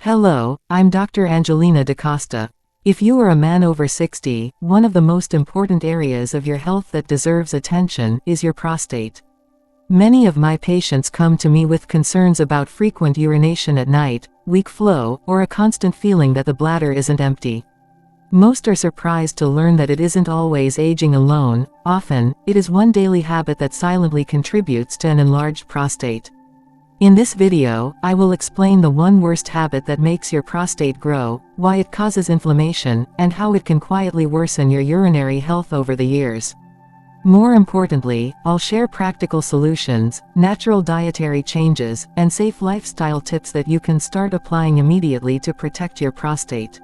Hello, I'm Dr. Angelina Dcosta. If you are a man over 60, one of the most important areas of your health that deserves attention is your prostate. Many of my patients come to me with concerns about frequent urination at night, weak flow, or a constant feeling that the bladder isn't empty. Most are surprised to learn that it isn't always aging alone. Often, it is one daily habit that silently contributes to an enlarged prostate. In this video, I will explain the one worst habit that makes your prostate grow, why it causes inflammation, and how it can quietly worsen your urinary health over the years. More importantly, I'll share practical solutions, natural dietary changes, and safe lifestyle tips that you can start applying immediately to protect your prostate.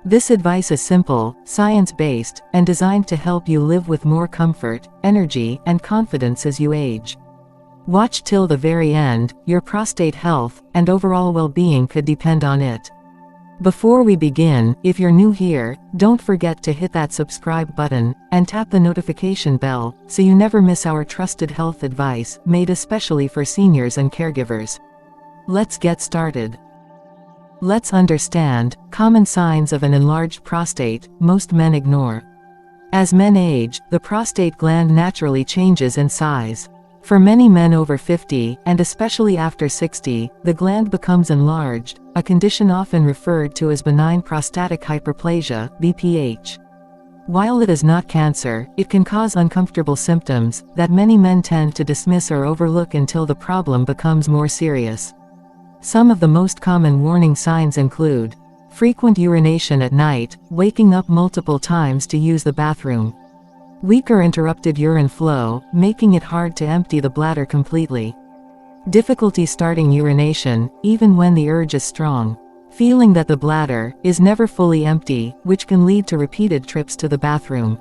This advice is simple, science-based, and designed to help you live with more comfort, energy, and confidence as you age. Watch till the very end. Your prostate health and overall well-being could depend on it. Before we begin, if you're new here, don't forget to hit that subscribe button and tap the notification bell so you never miss our trusted health advice made especially for seniors and caregivers. Let's get started. Let's understand common signs of an enlarged prostate most men ignore. As men age, the prostate gland naturally changes in size. For many men over 50, and especially after 60, the gland becomes enlarged, a condition often referred to as benign prostatic hyperplasia, BPH. While it is not cancer, it can cause uncomfortable symptoms that many men tend to dismiss or overlook until the problem becomes more serious. Some of the most common warning signs include frequent urination at night, waking up multiple times to use the bathroom. Weak or interrupted urine flow, making it hard to empty the bladder completely. Difficulty starting urination, even when the urge is strong. Feeling that the bladder is never fully empty, which can lead to repeated trips to the bathroom.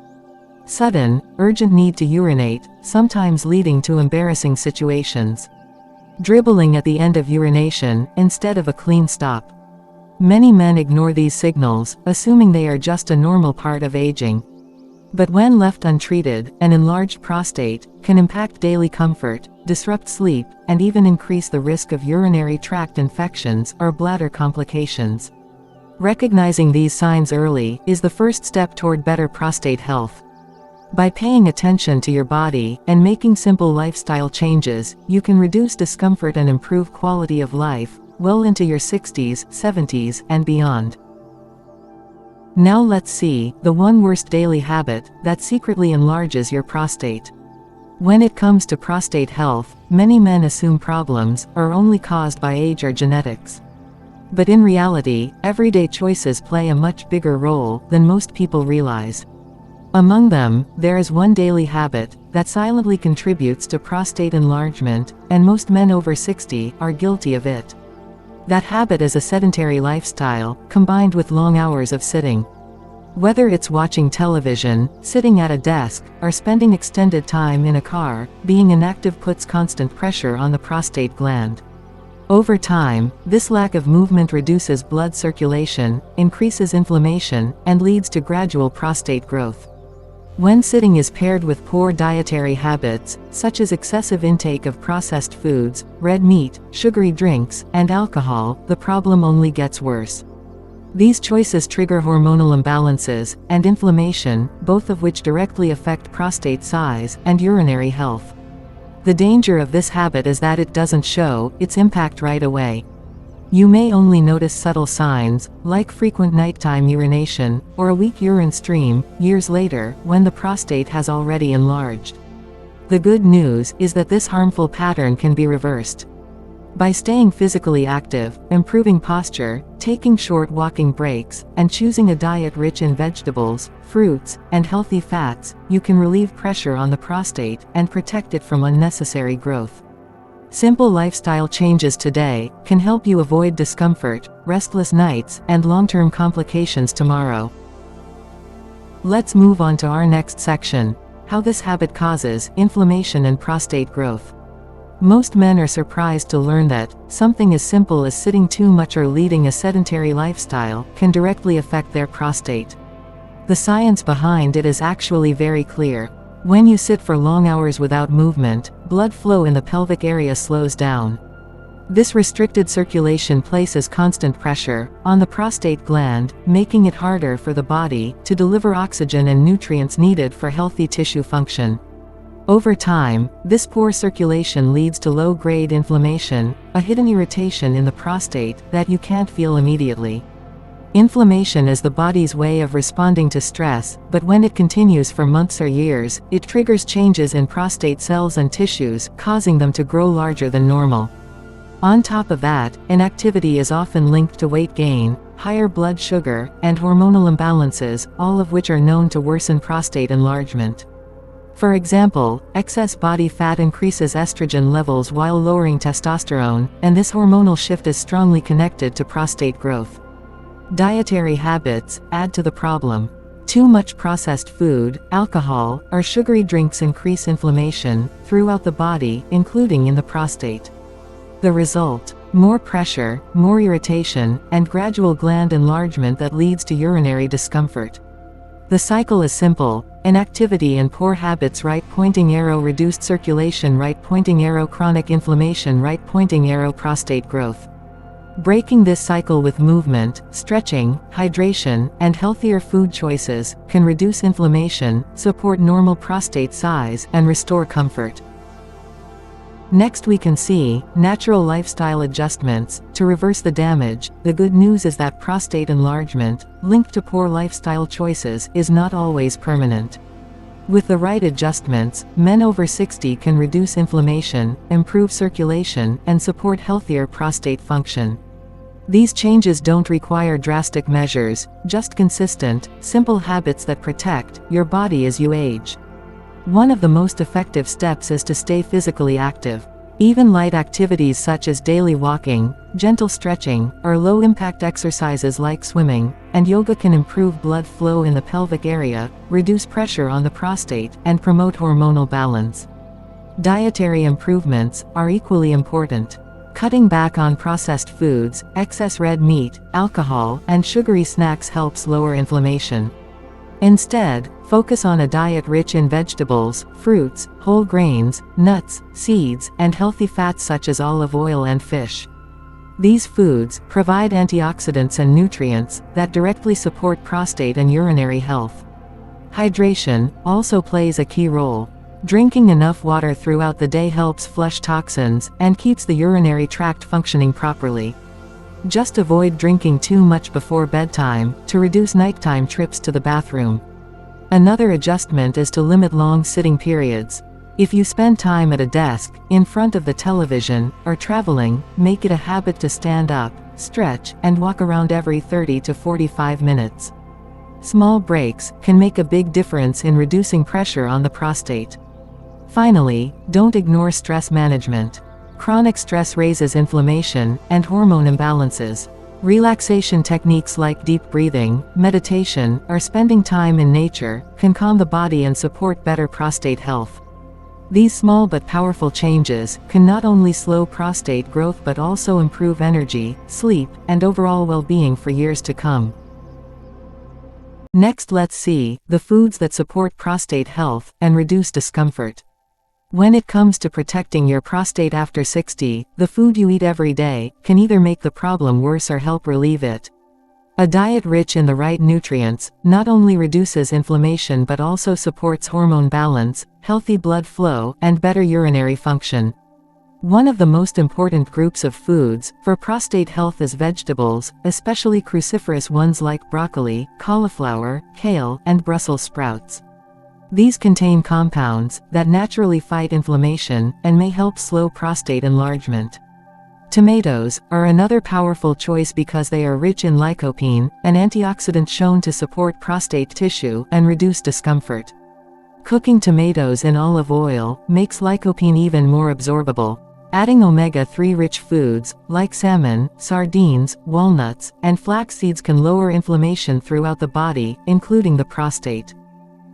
Sudden, urgent need to urinate, sometimes leading to embarrassing situations. Dribbling at the end of urination, instead of a clean stop. Many men ignore these signals, assuming they are just a normal part of aging. But when left untreated, an enlarged prostate can impact daily comfort, disrupt sleep, and even increase the risk of urinary tract infections or bladder complications. Recognizing these signs early is the first step toward better prostate health. By paying attention to your body and making simple lifestyle changes, you can reduce discomfort and improve quality of life well into your 60s, 70s, and beyond. Now let's see the one worst daily habit that secretly enlarges your prostate. When it comes to prostate health, many men assume problems are only caused by age or genetics. But in reality, everyday choices play a much bigger role than most people realize. Among them, there is one daily habit that silently contributes to prostate enlargement, and most men over 60 are guilty of it. That habit is a sedentary lifestyle, combined with long hours of sitting. Whether it's watching television, sitting at a desk, or spending extended time in a car, being inactive puts constant pressure on the prostate gland. Over time, this lack of movement reduces blood circulation, increases inflammation, and leads to gradual prostate growth. When sitting is paired with poor dietary habits, such as excessive intake of processed foods, red meat, sugary drinks, and alcohol, the problem only gets worse. These choices trigger hormonal imbalances and inflammation, both of which directly affect prostate size and urinary health. The danger of this habit is that it doesn't show its impact right away. You may only notice subtle signs, like frequent nighttime urination, or a weak urine stream, years later, when the prostate has already enlarged. The good news is that this harmful pattern can be reversed. By staying physically active, improving posture, taking short walking breaks, and choosing a diet rich in vegetables, fruits, and healthy fats, you can relieve pressure on the prostate and protect it from unnecessary growth. Simple lifestyle changes today can help you avoid discomfort, restless nights, and long-term complications tomorrow. Let's move on to our next section: how this habit causes inflammation and prostate growth. Most men are surprised to learn that something as simple as sitting too much or leading a sedentary lifestyle can directly affect their prostate. The science behind it is actually very clear. When you sit for long hours without movement, blood flow in the pelvic area slows down. This restricted circulation places constant pressure on the prostate gland, making it harder for the body to deliver oxygen and nutrients needed for healthy tissue function. Over time, this poor circulation leads to low-grade inflammation, a hidden irritation in the prostate that you can't feel immediately. Inflammation is the body's way of responding to stress, but when it continues for months or years, it triggers changes in prostate cells and tissues, causing them to grow larger than normal. On top of that, inactivity is often linked to weight gain, higher blood sugar, and hormonal imbalances, all of which are known to worsen prostate enlargement. For example, excess body fat increases estrogen levels while lowering testosterone, and this hormonal shift is strongly connected to prostate growth. Dietary habits add to the problem. Too much processed food, alcohol, or sugary drinks increase inflammation throughout the body, including in the prostate. The result: more pressure, more irritation, and gradual gland enlargement that leads to urinary discomfort. The cycle is simple: inactivity and poor habits, right pointing arrow reduced circulation, right pointing arrow chronic inflammation, right pointing arrow prostate growth. Breaking this cycle with movement, stretching, hydration, and healthier food choices can reduce inflammation, support normal prostate size, and restore comfort. Next, we can see natural lifestyle adjustments to reverse the damage. The good news is that prostate enlargement, linked to poor lifestyle choices, is not always permanent. With the right adjustments, men over 60 can reduce inflammation, improve circulation, and support healthier prostate function. These changes don't require drastic measures, just consistent, simple habits that protect your body as you age. One of the most effective steps is to stay physically active. Even light activities such as daily walking, gentle stretching, or low-impact exercises like swimming and yoga can improve blood flow in the pelvic area, reduce pressure on the prostate, and promote hormonal balance. Dietary improvements are equally important. Cutting back on processed foods, excess red meat, alcohol, and sugary snacks helps lower inflammation. Instead, focus on a diet rich in vegetables, fruits, whole grains, nuts, seeds, and healthy fats such as olive oil and fish. These foods provide antioxidants and nutrients that directly support prostate and urinary health. Hydration also plays a key role. Drinking enough water throughout the day helps flush toxins and keeps the urinary tract functioning properly. Just avoid drinking too much before bedtime to reduce nighttime trips to the bathroom. Another adjustment is to limit long sitting periods. If you spend time at a desk, in front of the television, or traveling, make it a habit to stand up, stretch, and walk around every 30 to 45 minutes. Small breaks can make a big difference in reducing pressure on the prostate. Finally, don't ignore stress management. Chronic stress raises inflammation and hormone imbalances. Relaxation techniques like deep breathing, meditation, or spending time in nature can calm the body and support better prostate health. These small but powerful changes can not only slow prostate growth but also improve energy, sleep, and overall well-being for years to come. Next, let's see the foods that support prostate health and reduce discomfort. When it comes to protecting your prostate after 60, the food you eat every day can either make the problem worse or help relieve it. A diet rich in the right nutrients not only reduces inflammation but also supports hormone balance, healthy blood flow, and better urinary function. One of the most important groups of foods for prostate health is vegetables, especially cruciferous ones like broccoli, cauliflower, kale, and Brussels sprouts. These contain compounds that naturally fight inflammation and may help slow prostate enlargement. Tomatoes are another powerful choice because they are rich in lycopene, an antioxidant shown to support prostate tissue and reduce discomfort. Cooking tomatoes in olive oil makes lycopene even more absorbable. Adding omega-3 rich foods like salmon, sardines, walnuts, and flax seeds can lower inflammation throughout the body, including the prostate.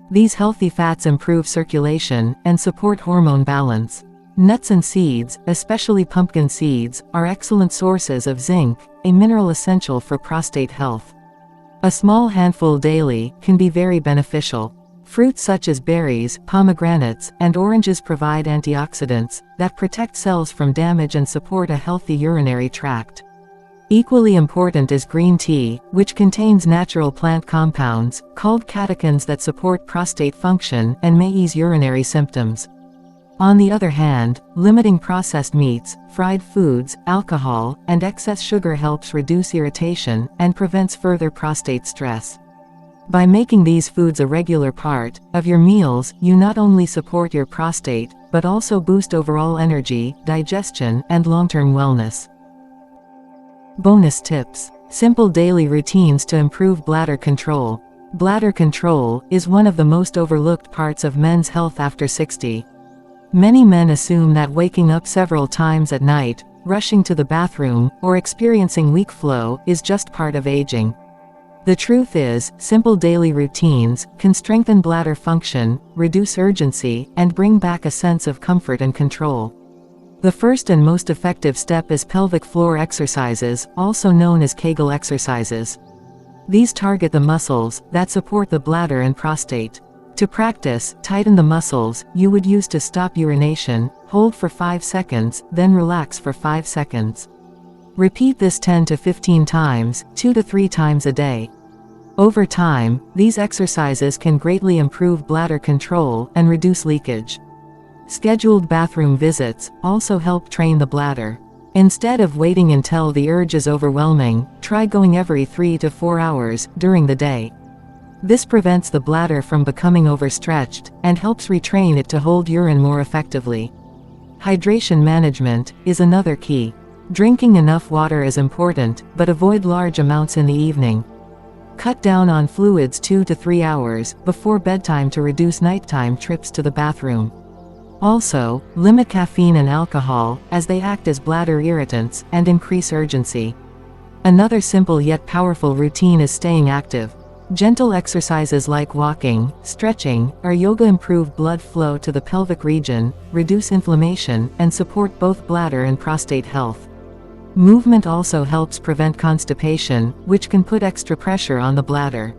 These healthy fats improve circulation and support hormone balance. Nuts and seeds, especially pumpkin seeds, are excellent sources of zinc, a mineral essential for prostate health. A small handful daily can be very beneficial. Fruits such as berries, pomegranates, and oranges provide antioxidants that protect cells from damage and support a healthy urinary tract. Equally important is green tea, which contains natural plant compounds, called catechins that support prostate function and may ease urinary symptoms. On the other hand, limiting processed meats, fried foods, alcohol, and excess sugar helps reduce irritation and prevents further prostate stress. By making these foods a regular part of your meals, you not only support your prostate, but also boost overall energy, digestion, and long-term wellness. Bonus tips. Simple daily routines to improve bladder control. Bladder control is one of the most overlooked parts of men's health after 60. Many men assume that waking up several times at night, rushing to the bathroom, or experiencing weak flow is just part of aging. The truth is, simple daily routines can strengthen bladder function, reduce urgency, and bring back a sense of comfort and control. The first and most effective step is pelvic floor exercises, also known as Kegel exercises. These target the muscles that support the bladder and prostate. To practice, tighten the muscles you would use to stop urination, hold for 5 seconds, then relax for 5 seconds. Repeat this 10 to 15 times, 2 to 3 times a day. Over time, these exercises can greatly improve bladder control and reduce leakage. Scheduled bathroom visits also help train the bladder. Instead of waiting until the urge is overwhelming, try going every 3 to 4 hours during the day. This prevents the bladder from becoming overstretched and helps retrain it to hold urine more effectively. Hydration management is another key. Drinking enough water is important, but avoid large amounts in the evening. Cut down on fluids 2 to 3 hours before bedtime to reduce nighttime trips to the bathroom. Also, limit caffeine and alcohol, as they act as bladder irritants and increase urgency. Another simple yet powerful routine is staying active. Gentle exercises like walking, stretching, or yoga improve blood flow to the pelvic region, reduce inflammation, and support both bladder and prostate health. Movement also helps prevent constipation, which can put extra pressure on the bladder.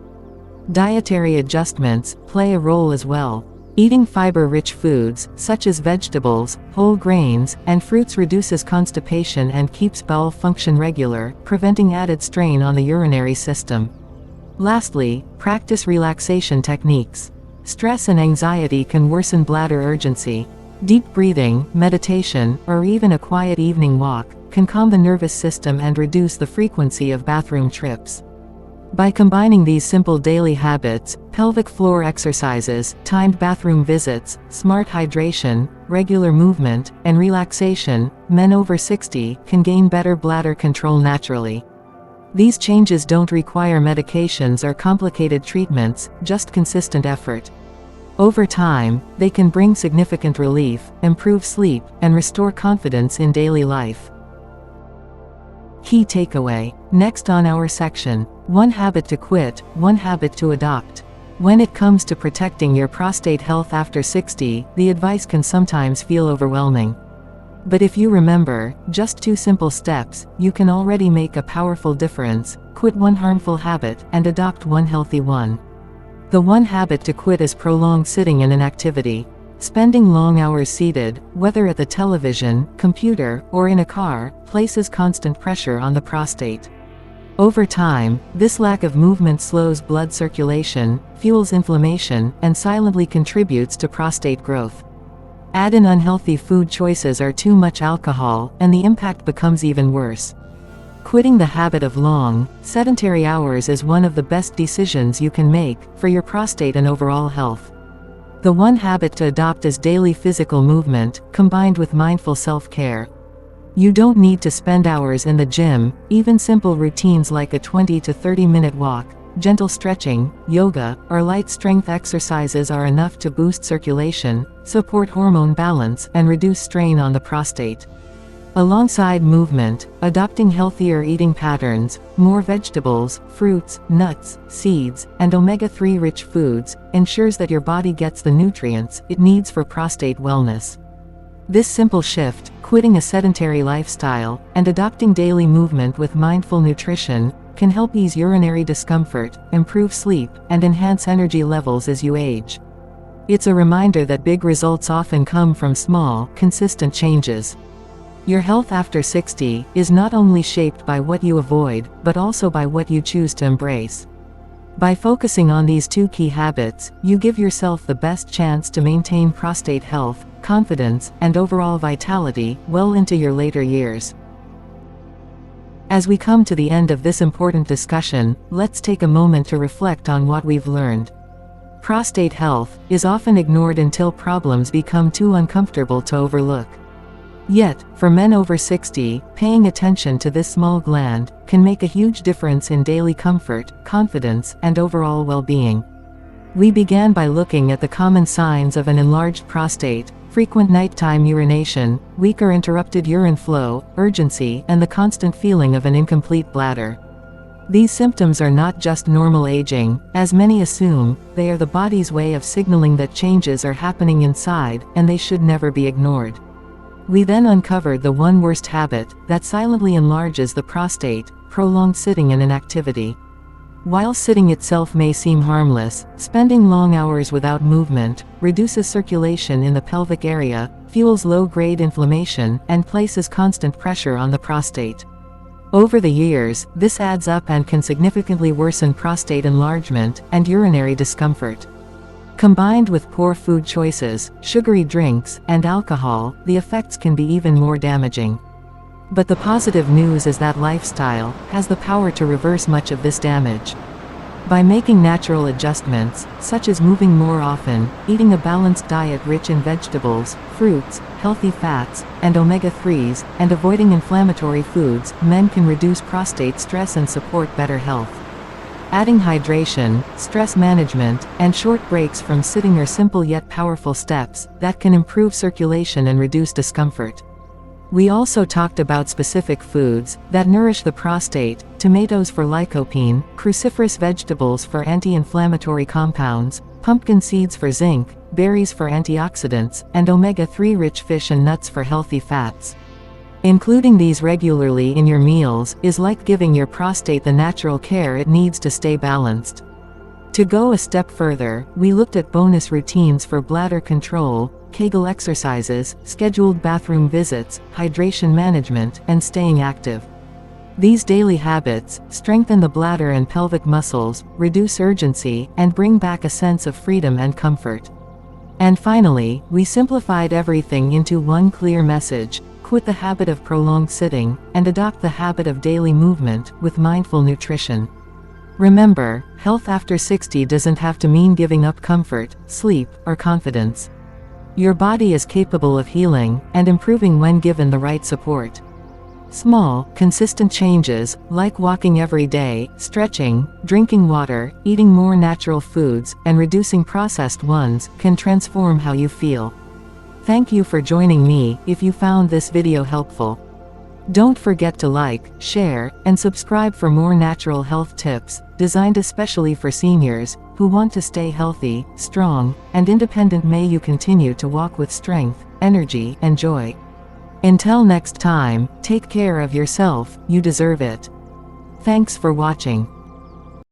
Dietary adjustments play a role as well. Eating fiber-rich foods, such as vegetables, whole grains, and fruits reduces constipation and keeps bowel function regular, preventing added strain on the urinary system. Lastly, practice relaxation techniques. Stress and anxiety can worsen bladder urgency. Deep breathing, meditation, or even a quiet evening walk can calm the nervous system and reduce the frequency of bathroom trips. By combining these simple daily habits, pelvic floor exercises, timed bathroom visits, smart hydration, regular movement, and relaxation, men over 60 can gain better bladder control naturally. These changes don't require medications or complicated treatments, just consistent effort. Over time, they can bring significant relief, improve sleep, and restore confidence in daily life. Key takeaway. Next on our section, 1 habit to quit, 1 habit to adopt. When it comes to protecting your prostate health after 60, the advice can sometimes feel overwhelming. But if you remember just 2 simple steps, you can already make a powerful difference. Quit 1 harmful habit and adopt 1 healthy one. The 1 habit to quit is prolonged sitting in an activity. Spending long hours seated, whether at the television, computer, or in a car, places constant pressure on the prostate. Over time, this lack of movement slows blood circulation, fuels inflammation, and silently contributes to prostate growth. Add in unhealthy food choices or too much alcohol, and the impact becomes even worse. Quitting the habit of long, sedentary hours is one of the best decisions you can make for your prostate and overall health. The 1 habit to adopt is daily physical movement, combined with mindful self-care. You don't need to spend hours in the gym. Even simple routines like a 20 to 30-minute walk, gentle stretching, yoga, or light strength exercises are enough to boost circulation, support hormone balance, and reduce strain on the prostate. Alongside movement, adopting healthier eating patterns, more vegetables, fruits, nuts, seeds, and omega-3 rich foods, ensures that your body gets the nutrients it needs for prostate wellness. This simple shift, quitting a sedentary lifestyle, and adopting daily movement with mindful nutrition, can help ease urinary discomfort, improve sleep, and enhance energy levels as you age. It's a reminder that big results often come from small, consistent changes. Your health after 60 is not only shaped by what you avoid, but also by what you choose to embrace. By focusing on these two key habits, you give yourself the best chance to maintain prostate health, confidence, and overall vitality well into your later years. As we come to the end of this important discussion, let's take a moment to reflect on what we've learned. Prostate health is often ignored until problems become too uncomfortable to overlook. Yet, for men over 60, paying attention to this small gland can make a huge difference in daily comfort, confidence, and overall well-being. We began by looking at the common signs of an enlarged prostate: frequent nighttime urination, weak or interrupted urine flow, urgency, and the constant feeling of an incomplete bladder. These symptoms are not just normal aging, as many assume. They are the body's way of signaling that changes are happening inside, and they should never be ignored. We then uncovered the one worst habit that silently enlarges the prostate: prolonged sitting and inactivity. While sitting itself may seem harmless, spending long hours without movement reduces circulation in the pelvic area, fuels low-grade inflammation, and places constant pressure on the prostate. Over the years, this adds up and can significantly worsen prostate enlargement and urinary discomfort. Combined with poor food choices, sugary drinks, and alcohol, the effects can be even more damaging. But the positive news is that lifestyle has the power to reverse much of this damage. By making natural adjustments, such as moving more often, eating a balanced diet rich in vegetables, fruits, healthy fats, and omega-3s, and avoiding inflammatory foods, men can reduce prostate stress and support better health. Adding hydration, stress management, and short breaks from sitting are simple yet powerful steps that can improve circulation and reduce discomfort. We also talked about specific foods that nourish the prostate: tomatoes for lycopene, cruciferous vegetables for anti-inflammatory compounds, pumpkin seeds for zinc, berries for antioxidants, and omega-3 rich fish and nuts for healthy fats. Including these regularly in your meals is like giving your prostate the natural care it needs to stay balanced. To go a step further, we looked at bonus routines for bladder control, Kegel exercises, scheduled bathroom visits, hydration management, and staying active. These daily habits strengthen the bladder and pelvic muscles, reduce urgency, and bring back a sense of freedom and comfort. And finally, we simplified everything into one clear message: quit the habit of prolonged sitting, and adopt the habit of daily movement with mindful nutrition. Remember, health after 60 doesn't have to mean giving up comfort, sleep, or confidence. Your body is capable of healing and improving when given the right support. Small, consistent changes, like walking every day, stretching, drinking water, eating more natural foods, and reducing processed ones, can transform how you feel. Thank you for joining me. If you found this video helpful, don't forget to like, share, and subscribe for more natural health tips, designed especially for seniors who want to stay healthy, strong, and independent. May you continue to walk with strength, energy, and joy. Until next time, take care of yourself, you deserve it. Thanks for watching.